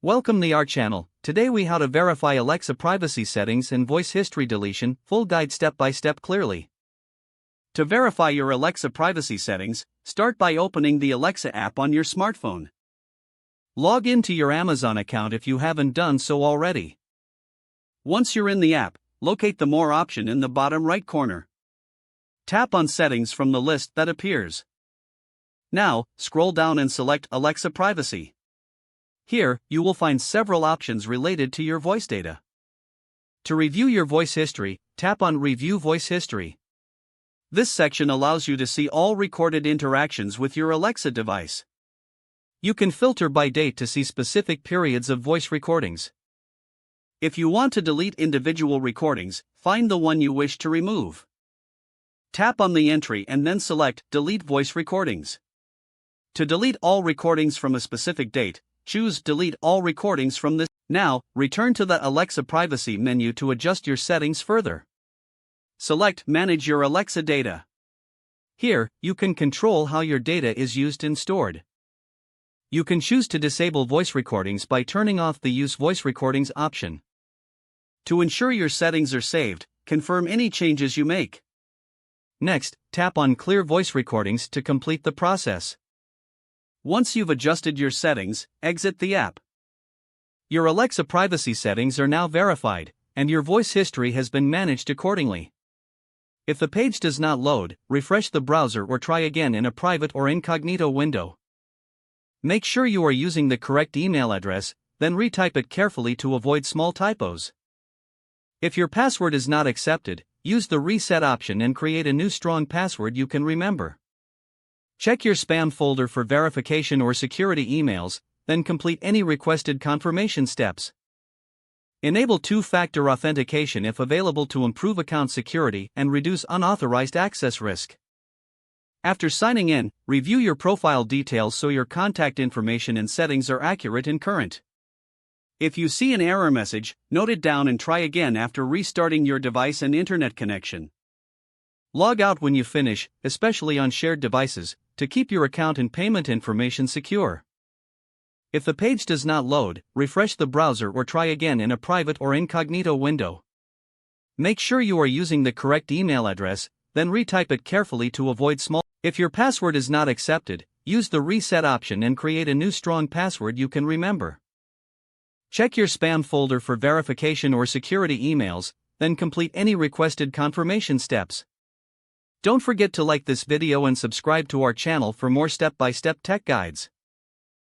Welcome to our channel. Today we how to verify Alexa privacy settings and voice history deletion, full guide step by step clearly. To verify your Alexa privacy settings, start by opening the Alexa app on your smartphone. Log into your Amazon account if you haven't done so already. Once you're in the app, locate the More option in the bottom right corner. Tap on Settings from the list that appears. Now, scroll down and select Alexa Privacy. Here, you will find several options related to your voice data. To review your voice history, tap on Review Voice History. This section allows you to see all recorded interactions with your Alexa device. You can filter by date to see specific periods of voice recordings. If you want to delete individual recordings, find the one you wish to remove. Tap on the entry and then select Delete Voice Recordings. To delete all recordings from a specific date, choose Delete All Recordings from this. Now, return to the Alexa Privacy menu to adjust your settings further. Select Manage your Alexa data. Here, you can control how your data is used and stored. You can choose to disable voice recordings by turning off the Use Voice Recordings option. To ensure your settings are saved, confirm any changes you make. Next, tap on Clear Voice Recordings to complete the process. Once you've adjusted your settings, exit the app. Your Alexa privacy settings are now verified, and your voice history has been managed accordingly. If the page does not load, refresh the browser or try again in a private or incognito window. Make sure you are using the correct email address, then retype it carefully to avoid small typos. If your password is not accepted, use the Reset option and create a new strong password you can remember. Check your spam folder for verification or security emails, then complete any requested confirmation steps. Enable two-factor authentication if available to improve account security and reduce unauthorized access risk. After signing in, review your profile details so your contact information and settings are accurate and current. If you see an error message, note it down and try again after restarting your device and internet connection. Log out when you finish, especially on shared devices, to keep your account and payment information secure. If the page does not load, refresh the browser or try again in a private or incognito window. Make sure you are using the correct email address, then retype it carefully to avoid small. If your password is not accepted, use the Reset option and create a new strong password you can remember. Check your spam folder for verification or security emails, then complete any requested confirmation steps. Don't forget to like this video and subscribe to our channel for more step-by-step tech guides.